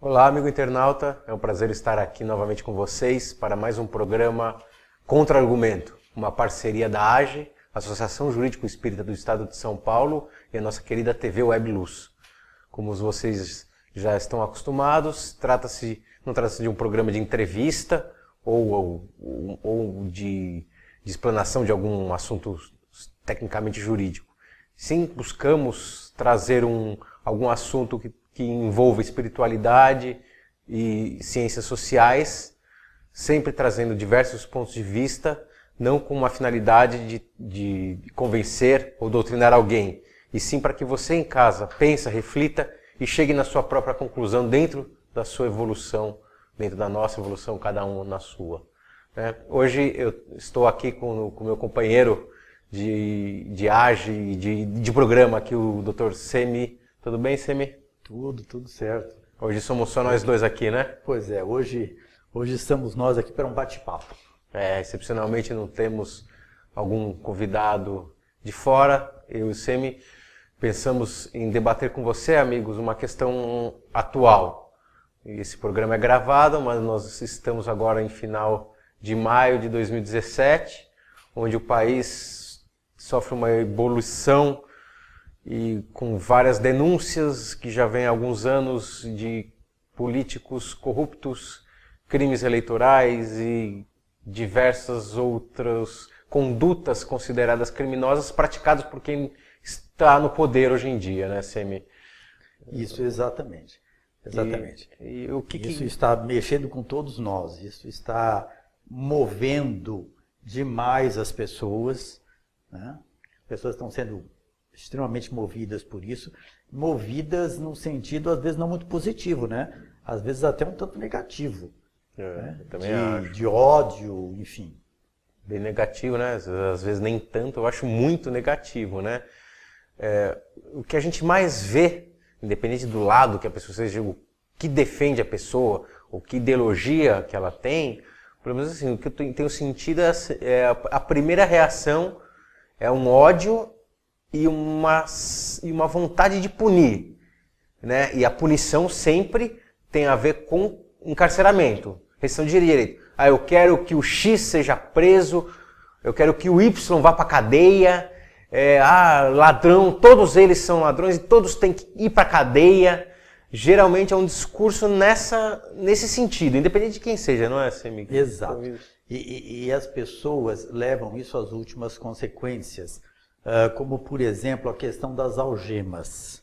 Olá, amigo internauta. É um prazer estar aqui novamente com vocês para mais um programa Contra-Argumento, uma parceria da AGE, Associação Jurídico Espírita do Estado de São Paulo, e a nossa querida TV Web Luz. Como vocês já estão acostumados, não trata-se de um programa de entrevista ou de explanação de algum assunto tecnicamente jurídico. Sim, buscamos trazer algum assunto que envolva espiritualidade e ciências sociais, sempre trazendo diversos pontos de vista, não com uma finalidade de convencer ou doutrinar alguém, e sim para que você em casa pense, reflita e chegue na sua própria conclusão dentro da sua evolução, dentro da nossa evolução, cada um na sua. Hoje eu estou aqui com o meu companheiro de AGE e de programa aqui, o Dr. Semi. Tudo bem, Semi? Tudo certo. Hoje somos só nós dois aqui, né? Pois é, hoje estamos nós aqui para um bate-papo. Excepcionalmente não temos algum convidado de fora. Eu e o Semi pensamos em debater com você, amigos, uma questão atual. Esse programa é gravado, mas nós estamos agora em final de maio de 2017, onde o país sofre uma evolução e com várias denúncias que já vem há alguns anos de políticos corruptos, crimes eleitorais e diversas outras condutas consideradas criminosas praticadas por quem está no poder hoje em dia, né, Semi? Isso, exatamente. E isso está mexendo com todos nós, isso está movendo demais as pessoas, né? As pessoas estão sendo extremamente movidas por isso, movidas num sentido às vezes não muito positivo, né? Às vezes até um tanto negativo, né? De ódio, enfim. Bem negativo, né? Às vezes nem tanto, eu acho muito negativo, né? O que a gente mais vê, independente do lado que a pessoa seja, o que defende a pessoa, o que ideologia que ela tem, pelo menos assim, o que eu tenho sentido a primeira reação é um ódio e uma vontade de punir, né? E a punição sempre tem a ver com encarceramento, restrição de direito. Eu quero que o X seja preso, eu quero que o Y vá para cadeia, ladrão, todos eles são ladrões e todos têm que ir para cadeia. Geralmente é um discurso nesse sentido, independente de quem seja, não é, Semi? Exato. E as pessoas levam isso às últimas consequências. Como, por exemplo, a questão das algemas,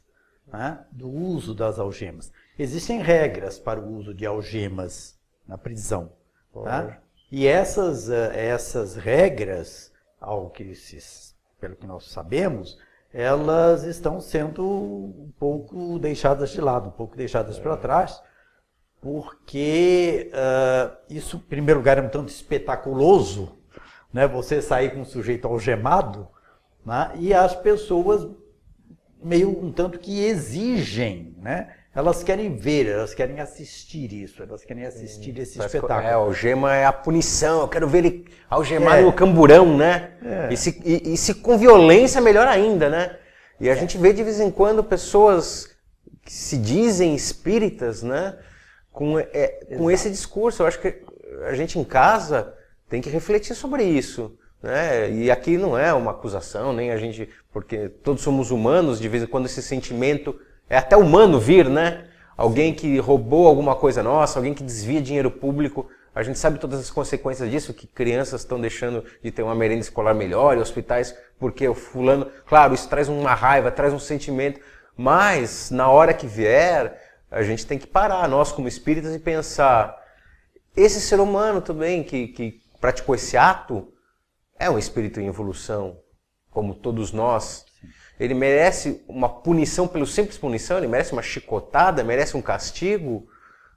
né? Do uso das algemas. Existem regras para o uso de algemas na prisão. Tá? E essas regras, pelo que nós sabemos, elas estão sendo um pouco deixadas de lado, um pouco deixadas para trás, porque isso, em primeiro lugar, é um tanto espetaculoso, né? Você sair com um sujeito algemado, né? E as pessoas meio um tanto que exigem, né? Elas querem ver, elas querem assistir isso, elas querem assistir esse espetáculo. A algema é a punição, eu quero ver ele algemado no camburão, né? E se com violência, melhor ainda, né? E a gente vê de vez em quando pessoas que se dizem espíritas, né? Com esse discurso. Eu acho que a gente em casa tem que refletir sobre isso. Né? E aqui não é uma acusação, nem a gente, porque todos somos humanos, de vez em quando esse sentimento é até humano vir, né? Alguém que roubou alguma coisa nossa, alguém que desvia dinheiro público, a gente sabe todas as consequências disso, que crianças estão deixando de ter uma merenda escolar melhor, e hospitais, porque o fulano, claro, isso traz uma raiva, traz um sentimento, mas na hora que vier, a gente tem que parar, nós como espíritas, e pensar, esse ser humano também que praticou esse ato, é um espírito em evolução, como todos nós. Ele merece uma punição pelo simples punição, ele merece uma chicotada, merece um castigo,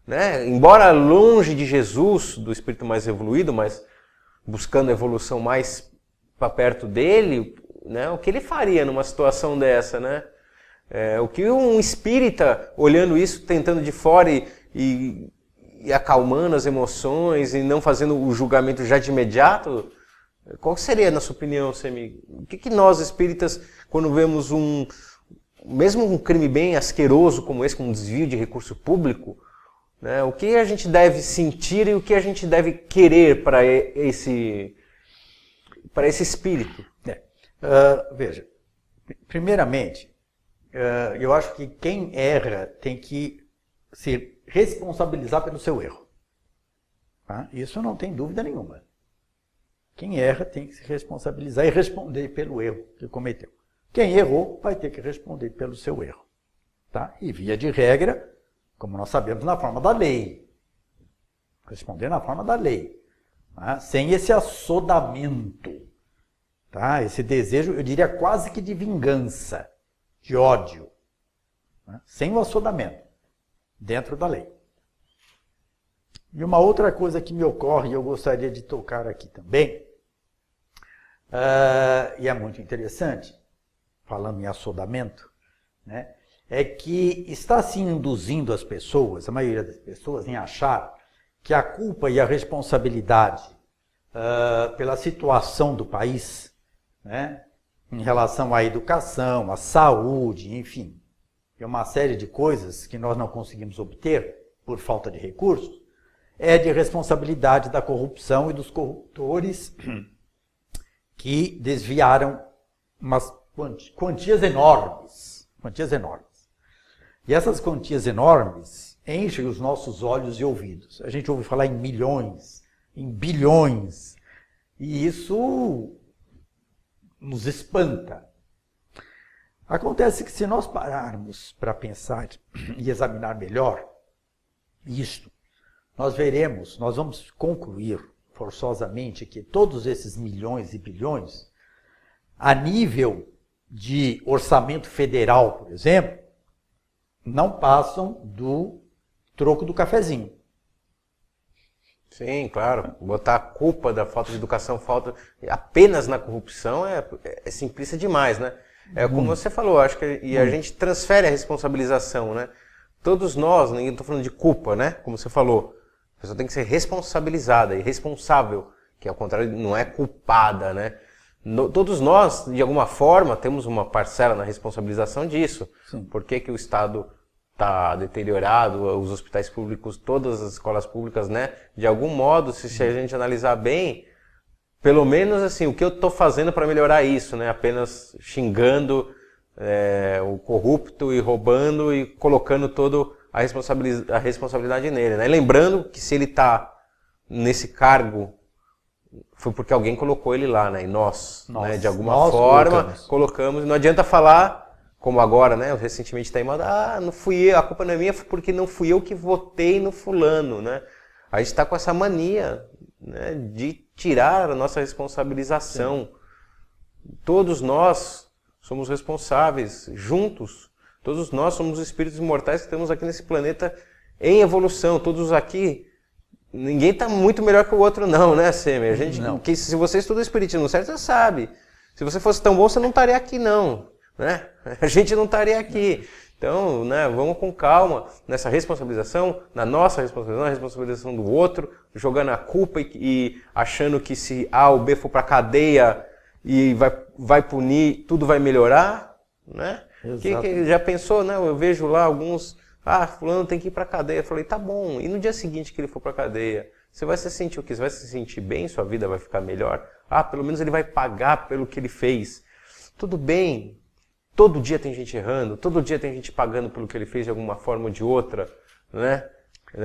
né? Embora longe de Jesus, do espírito mais evoluído, mas buscando a evolução mais para perto dele, né? O que ele faria numa situação dessa, né? O que um espírita, olhando isso, tentando de fora e acalmando as emoções e não fazendo o julgamento já de imediato. Qual seria, na sua opinião, Semi? O que nós espíritas, quando vemos mesmo um crime bem asqueroso como esse, com um desvio de recurso público, né? O que a gente deve sentir e o que a gente deve querer para esse espírito? Veja, primeiramente, eu acho que quem erra tem que se responsabilizar pelo seu erro. Tá? Isso não tem dúvida nenhuma. Quem erra tem que se responsabilizar e responder pelo erro que cometeu. Quem errou vai ter que responder pelo seu erro. Tá? E via de regra, como nós sabemos, na forma da lei. Responder na forma da lei. Tá? Sem esse assodamento. Tá? Esse desejo, eu diria quase que de vingança, de ódio. Tá? Sem o assodamento. Dentro da lei. E uma outra coisa que me ocorre, e eu gostaria de tocar aqui também, e é muito interessante, falando em assodamento, né, é que está se induzindo as pessoas, a maioria das pessoas, em achar que a culpa e a responsabilidade pela situação do país, né, em relação à educação, à saúde, enfim, e uma série de coisas que nós não conseguimos obter por falta de recursos, é de responsabilidade da corrupção e dos corruptores que desviaram umas quantias enormes. E essas quantias enormes enchem os nossos olhos e ouvidos. A gente ouve falar em milhões, em bilhões, e isso nos espanta. Acontece que se nós pararmos para pensar e examinar melhor isto, nós vamos concluir forçosamente que todos esses milhões e bilhões, a nível de orçamento federal, por exemplo, não passam do troco do cafezinho. Sim, claro. Botar a culpa da falta de educação apenas na corrupção é simplista demais, né? É como você falou, acho que a gente transfere a responsabilização, né? Todos nós, ninguém está falando de culpa, né? Como você falou, a pessoa tem que ser responsabilizada e responsável, que ao contrário não é culpada, né? Todos nós, de alguma forma, temos uma parcela na responsabilização disso. Sim. Por que o Estado está deteriorado, os hospitais públicos, todas as escolas públicas, né? De algum modo, se a gente analisar bem, pelo menos assim, o que eu estou fazendo para melhorar isso, né? Apenas xingando o corrupto e roubando e colocando toda a responsabilidade nele, né? Lembrando que se ele está nesse cargo, foi porque alguém colocou ele lá, né? E nós né? De alguma forma, colocamos. Não adianta falar, como agora, né? Recentemente está em moda, não fui eu, a culpa não é minha, foi porque não fui eu que votei no fulano, né? A gente está com essa mania, né? De tirar a nossa responsabilização. Sim. Todos nós somos responsáveis, juntos. Todos nós somos espíritos imortais que estamos aqui nesse planeta em evolução. Todos aqui, ninguém está muito melhor que o outro não, né, Semer? Se você estuda o espiritismo certo, você sabe. Se você fosse tão bom, você não estaria aqui não, né? A gente não estaria aqui. Então, né, vamos com calma nessa responsabilização, na nossa responsabilização, na responsabilização do outro, jogando a culpa e achando que se A ou B for para a cadeia e vai punir, tudo vai melhorar, né? Que já pensou, né? Eu vejo lá alguns, fulano tem que ir para a cadeia. Eu falei, tá bom, e no dia seguinte que ele for para a cadeia, você vai se sentir o quê? Você vai se sentir bem? Sua vida vai ficar melhor? Pelo menos ele vai pagar pelo que ele fez. Tudo bem, todo dia tem gente errando, todo dia tem gente pagando pelo que ele fez de alguma forma ou de outra, né?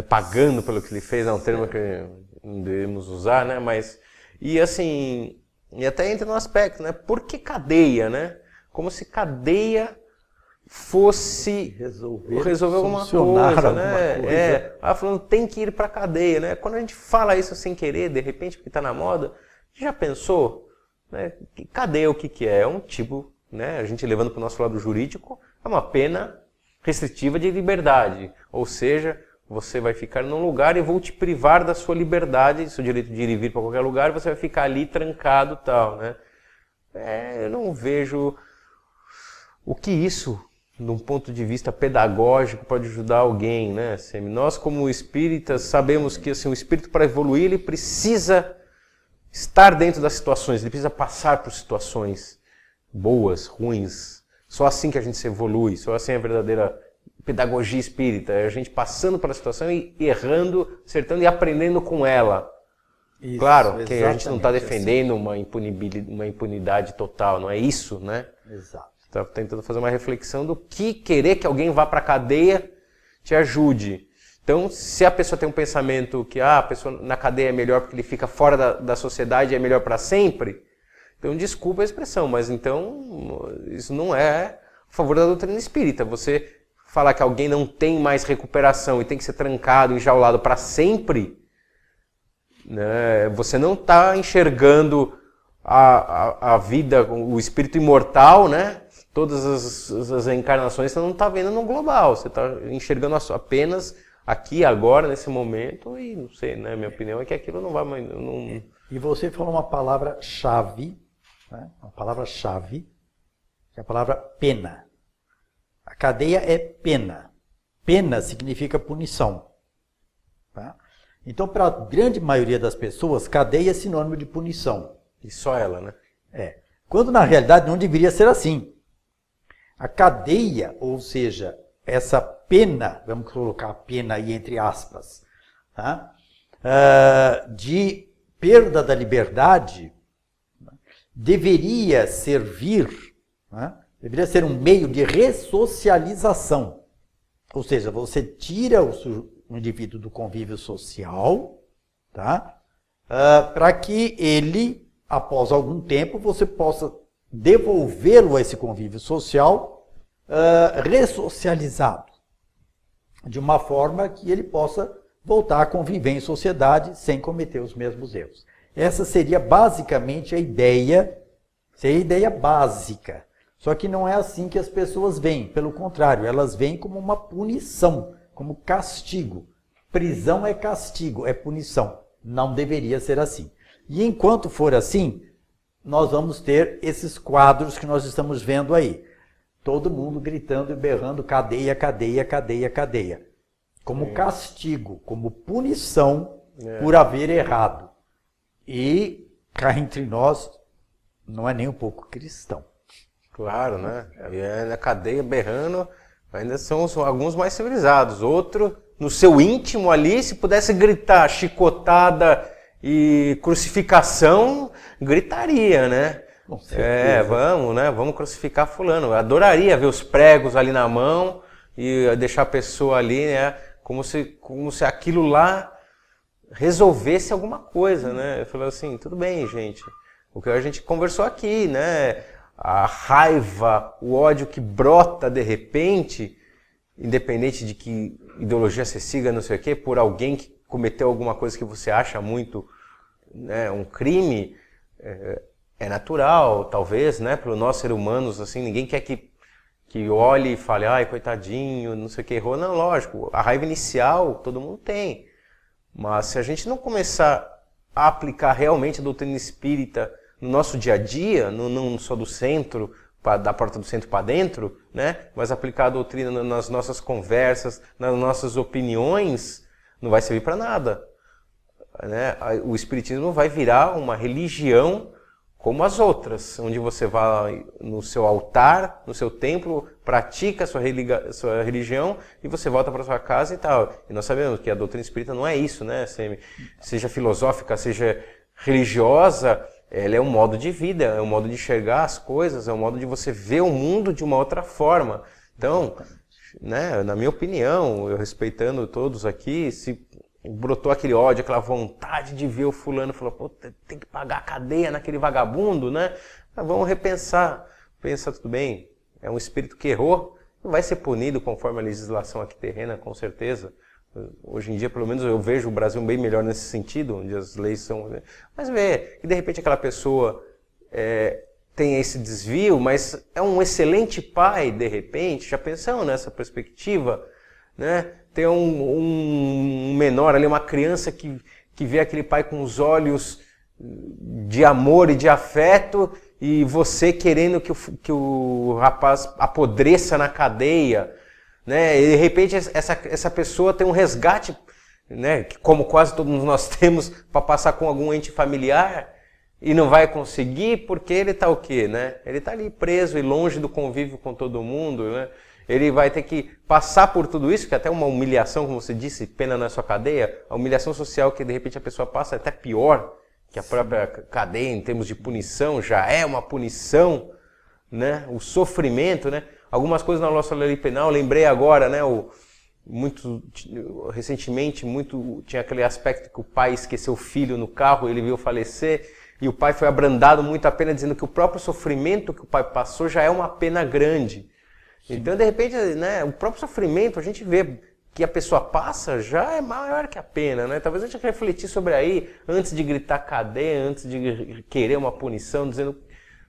Pagando pelo que ele fez, é um termo que não devemos usar, né? Mas, e assim, e até entra no aspecto, né? Por que cadeia, né? Como se cadeia fosse resolver alguma coisa, né? Falando tem que ir para a cadeia, né? Quando a gente fala isso sem querer, de repente, porque está na moda, já pensou? Né? Cadeia o que é? É um tipo, né? A gente levando para o nosso lado jurídico, é uma pena restritiva de liberdade. Ou seja, você vai ficar num lugar e vou te privar da sua liberdade, do seu direito de ir e vir para qualquer lugar, você vai ficar ali trancado e tal, né? Eu não vejo o que isso, de um ponto de vista pedagógico, pode ajudar alguém, né? Nós, como espíritas, sabemos que assim, o espírito, para evoluir, ele precisa estar dentro das situações, ele precisa passar por situações boas, ruins. Só assim que a gente se evolui, só assim a verdadeira pedagogia espírita, é a gente passando pela situação e errando, acertando e aprendendo com ela. Isso, claro que a gente não está defendendo assim. uma impunidade total, não é isso, né? Exato. Está tentando fazer uma reflexão do que querer que alguém vá para a cadeia te ajude. Então, se a pessoa tem um pensamento que a pessoa na cadeia é melhor porque ele fica fora da sociedade e é melhor para sempre, então desculpa a expressão, mas então isso não é a favor da doutrina espírita. Você falar que alguém não tem mais recuperação e tem que ser trancado, enjaulado para sempre, né? Você não está enxergando a vida, o espírito imortal, né? Todas as encarnações você não está vendo no global, você está enxergando apenas aqui, agora, nesse momento, e não sei, né? Minha opinião é que aquilo não vai mais... Não... E você falou uma palavra-chave, né? Uma palavra-chave, que é a palavra pena. A cadeia é pena. Pena significa punição. Tá? Então, para a grande maioria das pessoas, cadeia é sinônimo de punição. E só ela, né? É. Quando, na realidade, não deveria ser assim. A cadeia, ou seja, essa pena, vamos colocar a pena aí entre aspas, tá? De perda da liberdade, deveria servir, né? Deveria ser um meio de ressocialização. Ou seja, você tira o indivíduo do convívio social, tá? Para que ele, após algum tempo, você possa devolvê-lo a esse convívio social ressocializado, de uma forma que ele possa voltar a conviver em sociedade sem cometer os mesmos erros. Essa seria basicamente a ideia básica. Só que não é assim que as pessoas veem, pelo contrário, elas veem como uma punição, como castigo. Prisão é castigo, é punição. Não deveria ser assim. E enquanto for assim, nós vamos ter esses quadros que nós estamos vendo aí. Todo mundo gritando e berrando cadeia, cadeia, cadeia, cadeia. Como castigo, como punição por haver errado. E cá entre nós, não é nem um pouco cristão. Claro, né? E na cadeia berrando, ainda são alguns mais civilizados. Outro, no seu íntimo ali, se pudesse gritar chicotada e crucificação, gritaria, né? Vamos, né? Vamos crucificar fulano. Eu adoraria ver os pregos ali na mão e deixar a pessoa ali, né? Como se aquilo lá resolvesse alguma coisa, né? Eu falei assim, tudo bem, gente. O que a gente conversou aqui, né? A raiva, o ódio que brota de repente, independente de que ideologia você siga, não sei o quê, por alguém que cometeu alguma coisa que você acha muito, né, um crime, é natural, talvez, né, para nós seres humanos, assim, ninguém quer que olhe e fale, ai, coitadinho, não sei o que, errou. Não, lógico, a raiva inicial todo mundo tem, mas se a gente não começar a aplicar realmente a doutrina espírita no nosso dia a dia, não só do centro, da porta do centro para dentro, né, mas aplicar a doutrina nas nossas conversas, nas nossas opiniões, não vai servir para nada, né? O espiritismo vai virar uma religião como as outras, onde você vai no seu altar, no seu templo, pratica a sua religião e você volta para sua casa e tal. E nós sabemos que a doutrina espírita não é isso, né? Seja filosófica, seja religiosa, ela é um modo de vida, é um modo de enxergar as coisas, é um modo de você ver o mundo de uma outra forma. Então, né, na minha opinião, eu respeitando todos aqui, se brotou aquele ódio, aquela vontade de ver o fulano, falou, pô, tem que pagar a cadeia naquele vagabundo, né? Mas vamos repensar. Pensa, tudo bem, é um espírito que errou, vai ser punido conforme a legislação aqui terrena, com certeza. Hoje em dia, pelo menos, eu vejo o Brasil bem melhor nesse sentido, onde as leis são... Mas vê que, de repente, aquela pessoa tem esse desvio, mas é um excelente pai, de repente, já pensando nessa perspectiva, né? Tem um menor ali, uma criança que vê aquele pai com os olhos de amor e de afeto e você querendo que o rapaz apodreça na cadeia, né? E de repente essa pessoa tem um resgate, né? Que como quase todos nós temos, para passar com algum ente familiar e não vai conseguir porque ele está o quê, né? Ele está ali preso e longe do convívio com todo mundo, né? ele vai ter que passar por tudo isso, que é até uma humilhação, como você disse, pena na sua cadeia, a humilhação social que de repente a pessoa passa é até pior que a própria cadeia em termos de punição, já é uma punição, né? O sofrimento, né? Algumas coisas na nossa lei penal, lembrei agora, né? Recentemente, tinha aquele aspecto que o pai esqueceu o filho no carro, ele viu falecer, e o pai foi abrandado muito a pena, dizendo que o próprio sofrimento que o pai passou já é uma pena grande. Sim. Então, de repente, né, o próprio sofrimento, a gente vê que a pessoa passa, já é maior que a pena, né? Talvez a gente refletir sobre aí, antes de gritar cadeia, antes de querer uma punição, dizendo,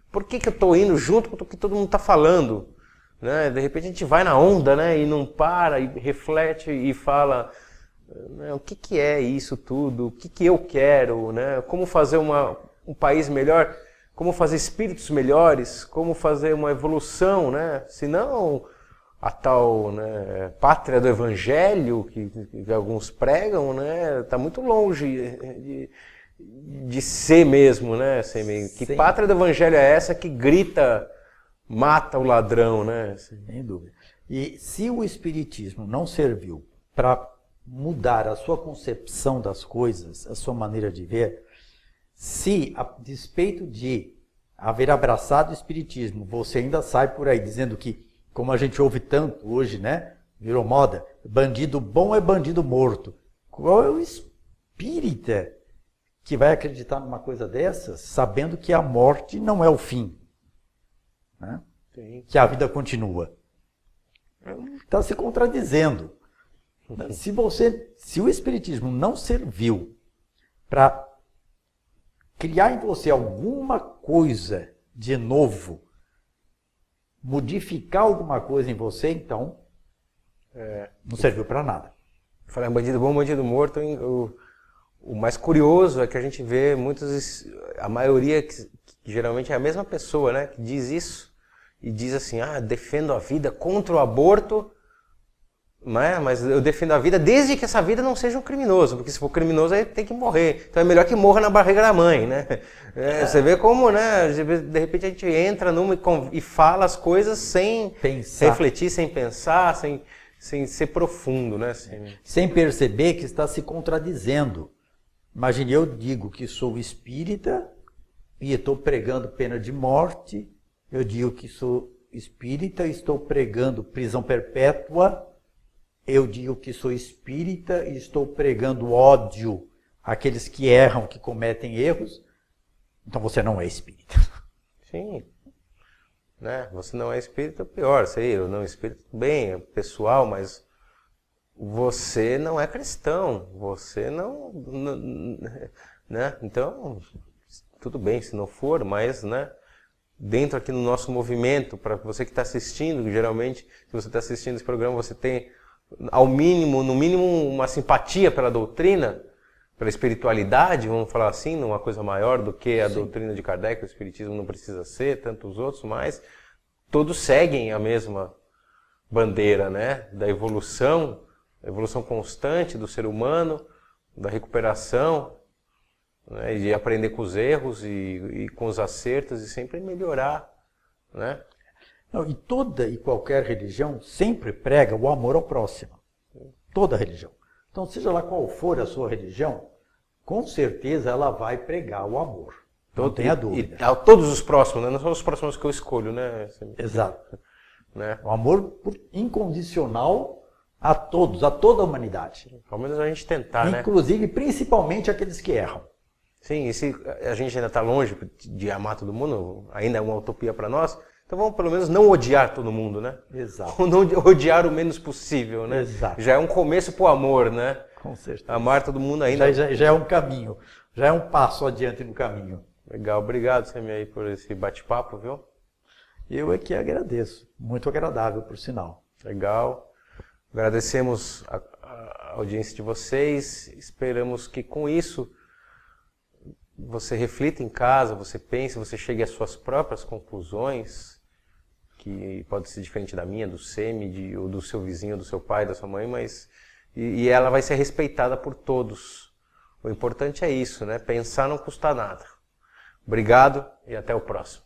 por que eu estou indo junto com o que todo mundo está falando? Né? De repente a gente vai na onda, né? E não para, e reflete e fala, né, o que é isso tudo? O que eu quero? Né? Como fazer um país melhor? Como fazer espíritos melhores? Como fazer uma evolução? Né? Senão a tal, né, pátria do evangelho que alguns pregam, né, está muito longe de ser mesmo. Né? Que pátria do evangelho é essa que grita... mata o ladrão, né? Sem dúvida. E se o Espiritismo não serviu para mudar a sua concepção das coisas, a sua maneira de ver, se, a despeito de haver abraçado o Espiritismo, você ainda sai por aí dizendo que, como a gente ouve tanto hoje, né? Virou moda, bandido bom é bandido morto. Qual é o espírita que vai acreditar numa coisa dessas, sabendo que a morte não é o fim? Né? Que a vida continua. Está se contradizendo. Se o Espiritismo não serviu para criar em você alguma coisa de novo, modificar alguma coisa em você, então não serviu para nada. Falar bandido bom, bandido morto, o mais curioso é que a gente vê a maioria que geralmente é a mesma pessoa, né, que diz isso. E diz assim, defendo a vida contra o aborto, né? Mas eu defendo a vida desde que essa vida não seja um criminoso, porque se for criminoso aí tem que morrer. Então é melhor que morra na barriga da mãe, né? Você vê como, né? De repente a gente entra e fala as coisas sem refletir, sem pensar, sem ser profundo, né? Sem perceber que está se contradizendo. Imagine, eu digo que sou espírita e estou pregando pena de morte. Eu digo que sou espírita e estou pregando prisão perpétua. Eu digo que sou espírita e estou pregando ódio àqueles que erram, que cometem erros. Então você não é espírita. Sim. Né? Você não é espírita, pior. Seria não espírita, bem, é pessoal, mas você não é cristão. Você não... né? Então, tudo bem se não for, mas... né? Dentro aqui no nosso movimento, para você que está assistindo, geralmente, se você está assistindo esse programa, você tem, no mínimo, uma simpatia pela doutrina, pela espiritualidade, vamos falar assim, numa coisa maior do que a doutrina de Kardec, o espiritismo não precisa ser, tantos outros, mas todos seguem a mesma bandeira, né? Da evolução, a evolução constante do ser humano, da recuperação, né, e de aprender com os erros e com os acertos e sempre melhorar, né? Não, e toda e qualquer religião sempre prega o amor ao próximo. Toda religião. Então, seja lá qual for a sua religião, com certeza ela vai pregar o amor. Não tenha dúvida. E a todos os próximos, né? Não são os próximos que eu escolho, né? Exato. Né? O amor incondicional a todos, a toda a humanidade. Ao menos a gente tentar, né? Inclusive, principalmente aqueles que erram. Sim, e se a gente ainda está longe de amar todo mundo, ainda é uma utopia para nós, então vamos pelo menos não odiar todo mundo, né? Exato. Ou não odiar o menos possível, né? Exato. Já é um começo pro amor, né? Com certeza. Amar todo mundo ainda. Já é um caminho, já é um passo adiante no caminho. Legal, obrigado, Semi, aí por esse bate-papo, viu? Eu é que agradeço, muito agradável, por sinal. Legal. Agradecemos a audiência de vocês, esperamos que com isso você reflita em casa, você pense, você chegue às suas próprias conclusões, que pode ser diferente da minha, do Semi, ou do seu vizinho, do seu pai, da sua mãe, mas e ela vai ser respeitada por todos. O importante é isso, né? Pensar não custa nada. Obrigado e até o próximo.